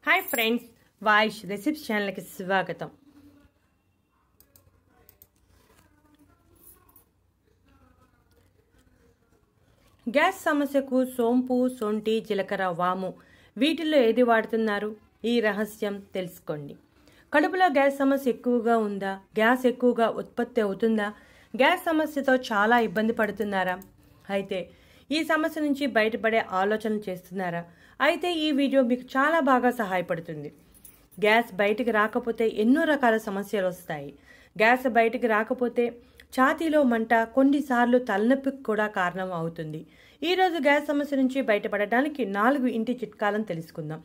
Hi friends, वाइश recipes channel की स्वागतम। Gas సమస్యకు సోంపు, సొంటి, జీలకర్ర, వాము వీటిల్లో ఏది వాడుతున్నారు? ఈ రహస్యం తెలుసుకోండి. కడుపులో గ్యాస్ సమస్య ఎక్కువగా ఉందా? గ్యాస్ ఎక్కువగా ఉత్పత్తి అవుతుందా? గ్యాస్ సమస్యతో చాలా ఇబ్బంది పడుతున్నారా? అయితే ఈ సమస్య నుంచి బయటపడే ఆలోచనలు చేస్తున్నారా? అయితే ఈ వీడియో మీకు చాలా బాగా సహాయపడుతుంది. గ్యాస్ బయటికి రాకపోతే ఎన్నో రకాల సమస్యలు వస్తాయి. గ్యాస్ బయటికి రాకపోతే ఛాతీలో మంట, కొన్నిసార్లు తలనొప్పికి కూడా కారణం అవుతుంది. ఈరోజు గ్యాస్ సమస్య నుంచి బయటపడడానికి 4 ఇంటి చిట్కాలను తెలుసుకుందాం.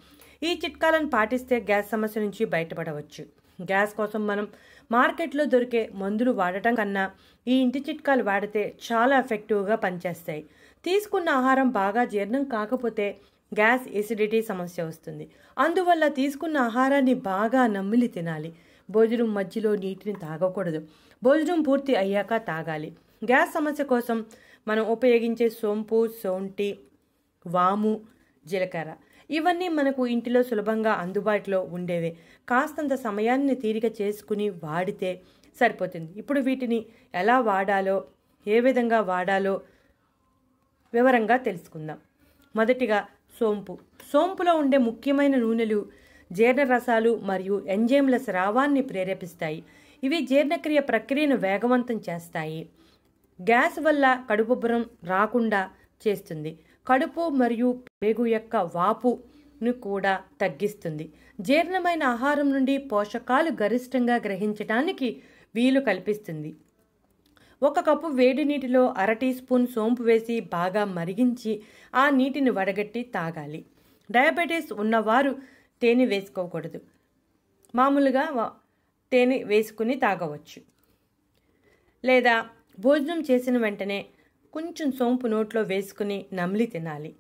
ఈ చిట్కాలను పాటిస్తే గ్యాస్ సమస్య నుంచి బయటపడవచ్చు. గ్యాస్ కోసం మనం మార్కెట్లో దొరికే మందులు వాడటం కన్నా ఈ ఇంటి చిట్కాలు వాడితే చాలా ఎఫెక్టివ్గా పనిచేస్తాయి. తీసుకున్న ఆహారం బాగా జీర్ణం కాకపోతే గ్యాస్ ఎసిడిటీ సమస్య వస్తుంది. అందువల్ల తీసుకున్న ఆహారాన్ని బాగా నమిలి తినాలి. భోజనం మధ్యలో నీటిని తాగకూడదు. భోజనం పూర్తి అయ్యాక తాగాలి. గ్యాస్ సమస్య కోసం మనం ఉపయోగించే సోంపు, సొంటి, వాము, జీలకర్ర ఇవన్నీ మనకు ఇంటిలో సులభంగా అందుబాటులో ఉండేవే. కాస్తంత సమయాన్ని తీరిక చేసుకుని వాడితే సరిపోతుంది. ఇప్పుడు వీటిని ఎలా వాడాలో, ఏ విధంగా వాడాలో వివరంగా తెలుసుకుందాం. మొదటిగా సోంపు. సోంపులో ఉండే ముఖ్యమైన నూనెలు జీర్ణ రసాలు మరియు ఎంజైమ్ల స్రావాన్ని ప్రేరేపిస్తాయి. ఇవి జీర్ణక్రియ ప్రక్రియను వేగవంతం చేస్తాయి. గ్యాస్ వల్ల కడుపుబ్బరం రాకుండా చేస్తుంది. కడుపు మరియు పేగు యొక్క వాపును కూడా తగ్గిస్తుంది. జీర్ణమైన ఆహారం నుండి పోషకాలు గరిష్టంగా గ్రహించడానికి వీలు కల్పిస్తుంది. 1 కప్పు వేడి నీటిలో 1/2 టీ స్పూన్ సోంపు వేసి బాగా మరిగించి ఆ నీటిని వడగట్టి తాగాలి. డయాబెటీస్ ఉన్నవారు తేనె వేసుకోకూడదు. మామూలుగా తేనె వేసుకుని తాగవచ్చు. లేదా భోజనం చేసిన వెంటనే కొంచెం సోంపు నోట్లో వేసుకుని నమిలి తినాలి.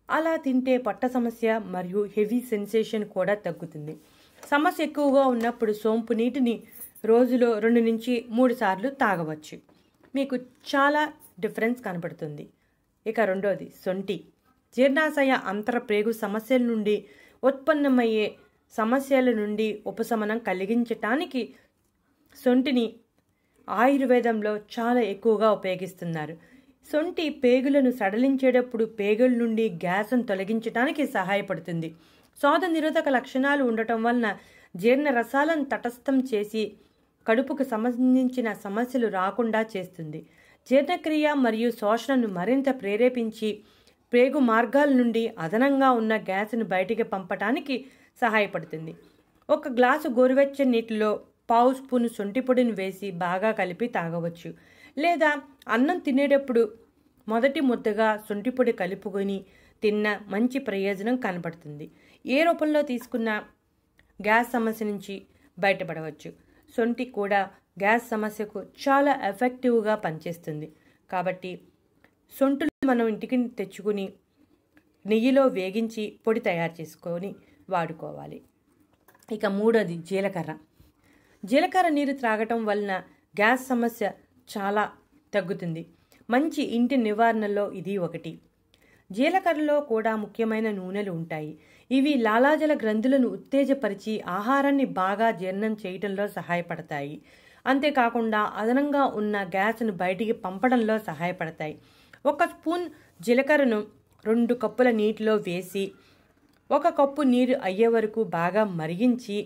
అలా తింటే పొట్ట సమస్య మరియు హెవీ సెన్సేషన్ కూడా తగ్గుతుంది. సమస్య ఎక్కువగా ఉన్నప్పుడు సోంపు నీటిని రోజులో 2 నుంచి 3 సార్లు తాగవచ్చు. మీకు చాలా డిఫరెన్స్ కనబడుతుంది. ఇక రెండోది సొంటి. జీర్ణాశయ అంతర ప్రేగు సమస్యల నుండి ఉత్పన్నమయ్యే సమస్యల నుండి ఉపశమనం కలిగించటానికి సొంటిని ఆయుర్వేదంలో చాలా ఎక్కువగా ఉపయోగిస్తున్నారు. సొంటి పేగులను సడలించేటప్పుడు పేగుల నుండి గ్యాస్ను తొలగించడానికి సహాయపడుతుంది. శోథ నిరోధక లక్షణాలు ఉండటం వలన జీర్ణ రసాలను తటస్థం చేసి కడుపుకు సంబంధించిన సమస్యలు రాకుండా చేస్తుంది. జీర్ణక్రియ మరియు శోషణను మరింత ప్రేరేపించి పేగు మార్గాల నుండి అదనంగా ఉన్న గ్యాస్ను బయటికి పంపటానికి సహాయపడుతుంది. 1 గ్లాసు గోరువెచ్చని నీటిలో 1/2 స్పూను శొంఠి పొడిని వేసి బాగా కలిపి తాగవచ్చు. లేదా అన్నం తినేటప్పుడు మొదటి ముద్దగా శొంఠి పొడి కలుపుకొని తిన్న మంచి ప్రయోజనం కనబడుతుంది. ఏ రూపంలో తీసుకున్న గ్యాస్ సమస్య నుంచి బయటపడవచ్చు. శొంఠి కూడా గ్యాస్ సమస్యకు చాలా ఎఫెక్టివ్గా పనిచేస్తుంది. కాబట్టి శొంఠులు మనం ఇంటికి తెచ్చుకుని నెయ్యిలో వేగించి పొడి తయారు చేసుకొని వాడుకోవాలి. ఇక మూడోది జీలకర్ర. జీలకర్ర నీరు త్రాగటం వలన గ్యాస్ సమస్య చాలా తగ్గుతుంది. మంచి ఇంటి నివారణలో ఇది ఒకటి. జీలకర్రలో కూడా ముఖ్యమైన నూనెలు ఉంటాయి. ఇవి లాలాజల గ్రంథులను ఉత్తేజపరిచి ఆహారాన్ని బాగా జీర్ణం చేయడంలో సహాయపడతాయి. అంతేకాకుండా అదనంగా ఉన్న గ్యాస్ను బయటికి పంపడంలో సహాయపడతాయి. 1 స్పూన్ జీలకర్రను 2 కప్పుల నీటిలో వేసి 1 కప్పు నీరు అయ్యే వరకు బాగా మరిగించి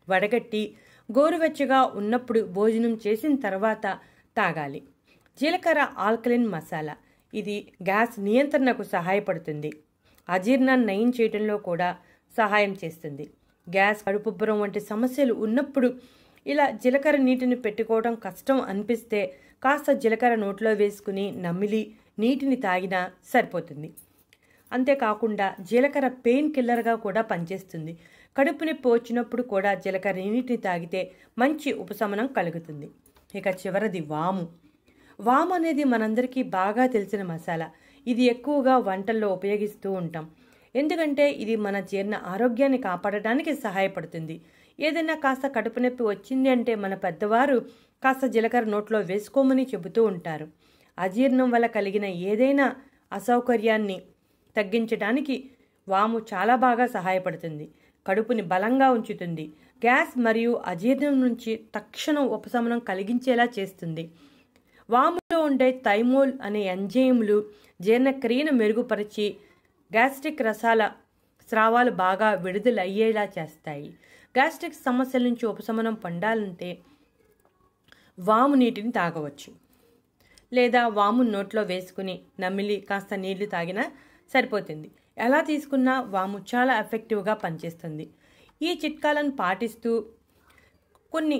వడగట్టి గోరువెచ్చగా ఉన్నప్పుడు భోజనం చేసిన తర్వాత తాగాలి. జీలకర్ర ఆల్కలిన్ మసాలా. ఇది గ్యాస్ నియంత్రణకు సహాయపడుతుంది. అజీర్ణాన్ని నయం చేయడంలో కూడా సహాయం చేస్తుంది. గ్యాస్, కడుపుబ్బరం వంటి సమస్యలు ఉన్నప్పుడు ఇలా జీలకర్ర నీటిని పెట్టుకోవడం కష్టం అనిపిస్తే కాస్త జీలకర్ర నోట్లో వేసుకుని నమిలి నీటిని తాగినా సరిపోతుంది. అంతేకాకుండా జీలకర్ర పెయిన్ కిల్లర్గా కూడా పనిచేస్తుంది. కడుపు నొప్పి వచ్చినప్పుడు కూడా జీలకర్ర నీటిని తాగితే మంచి ఉపశమనం కలుగుతుంది. ఇక చివరిది వాము. వాము అనేది మనందరికీ బాగా తెలిసిన మసాలా. ఇది ఎక్కువగా వంటల్లో ఉపయోగిస్తూ ఉంటాం. ఎందుకంటే ఇది మన జీర్ణ ఆరోగ్యాన్ని కాపాడడానికి సహాయపడుతుంది. ఏదైనా కాస్త కడుపు నొప్పి వచ్చింది అంటే మన పెద్దవారు కాస్త జీలకర్ర నోట్లో వేసుకోమని చెబుతూ ఉంటారు. అజీర్ణం వల్ల కలిగిన ఏదైనా అసౌకర్యాన్ని తగ్గించడానికి వాము చాలా బాగా సహాయపడుతుంది. కడుపుని బలంగా ఉంచుతుంది. గ్యాస్ మరియు అజీర్ణం నుంచి తక్షణం ఉపశమనం కలిగించేలా చేస్తుంది. వాములో ఉండే థైమోల్ అనే ఎంజైమ్లు జీర్ణక్రియను మెరుగుపరిచి గ్యాస్ట్రిక్ స్రావాలు బాగా విడుదలయ్యేలా చేస్తాయి. గ్యాస్ట్రిక్ సమస్యల నుంచి ఉపశమనం పొందాలంటే వాము నీటిని తాగవచ్చు, లేదా వాము నోట్లో వేసుకుని నమిలి కాస్త నీళ్లు తాగినా సరిపోతుంది. ఎలా తీసుకున్నా వాము చాలా ఎఫెక్టివ్గా పనిచేస్తుంది. ఈ చిట్కాలను పాటిస్తూ కొన్ని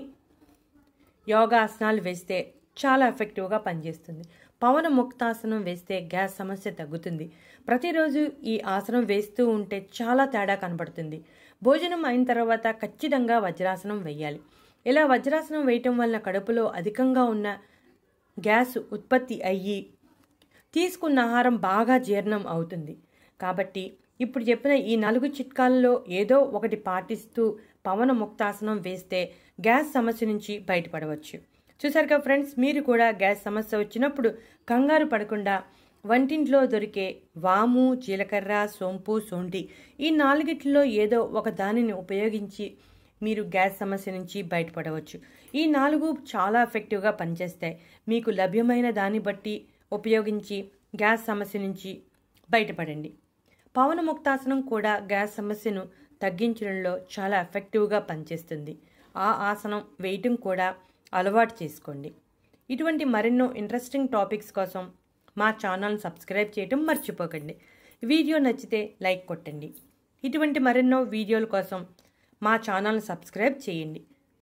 యోగాసనాలు వేస్తే చాలా ఎఫెక్టివ్గా పనిచేస్తుంది. పవన ముక్తాసనం వేస్తే గ్యాస్ సమస్య తగ్గుతుంది. ప్రతిరోజు ఈ ఆసనం వేస్తూ ఉంటే చాలా తేడా కనబడుతుంది. భోజనం అయిన తర్వాత ఖచ్చితంగా వజ్రాసనం వేయాలి. ఇలా వజ్రాసనం వేయటం వలన కడుపులో అధికంగా ఉన్న గ్యాస్ ఉత్పత్తి అయ్యి తీసుకున్న ఆహారం బాగా జీర్ణం అవుతుంది. కాబట్టి ఇప్పుడు చెప్పిన ఈ 4 చిట్కాలలో ఏదో ఒకటి పాటిస్తూ పవన ముక్తాసనం వేస్తే గ్యాస్ సమస్య నుంచి బయటపడవచ్చు. చూసారుగా ఫ్రెండ్స్, మీరు కూడా గ్యాస్ సమస్య వచ్చినప్పుడు కంగారు పడకుండా వంటింట్లో దొరికే వాము, జీలకర్ర, సోంపు, సొంటి ఈ 4టిలో ఏదో ఒక దానిని ఉపయోగించి మీరు గ్యాస్ సమస్య నుంచి బయటపడవచ్చు. ఈ 4 చాలా ఎఫెక్టివ్గా పనిచేస్తాయి. మీకు లభ్యమైన దాన్ని బట్టి ఉపయోగించి గ్యాస్ సమస్య నుంచి బయటపడండి. పవన ముక్తాసనం కూడా గ్యాస్ సమస్యను తగ్గించడంలో చాలా ఎఫెక్టివ్గా పనిచేస్తుంది. ఆ ఆసనం వేయటం కూడా అలవాటు చేసుకోండి. ఇటువంటి మరెన్నో ఇంట్రెస్టింగ్ టాపిక్స్ కోసం మా ఛానల్ని సబ్స్క్రైబ్ చేయడం మర్చిపోకండి. వీడియో నచ్చితే లైక్ కొట్టండి. ఇటువంటి మరెన్నో వీడియోల కోసం మా ఛానల్ని సబ్స్క్రైబ్ చేయండి.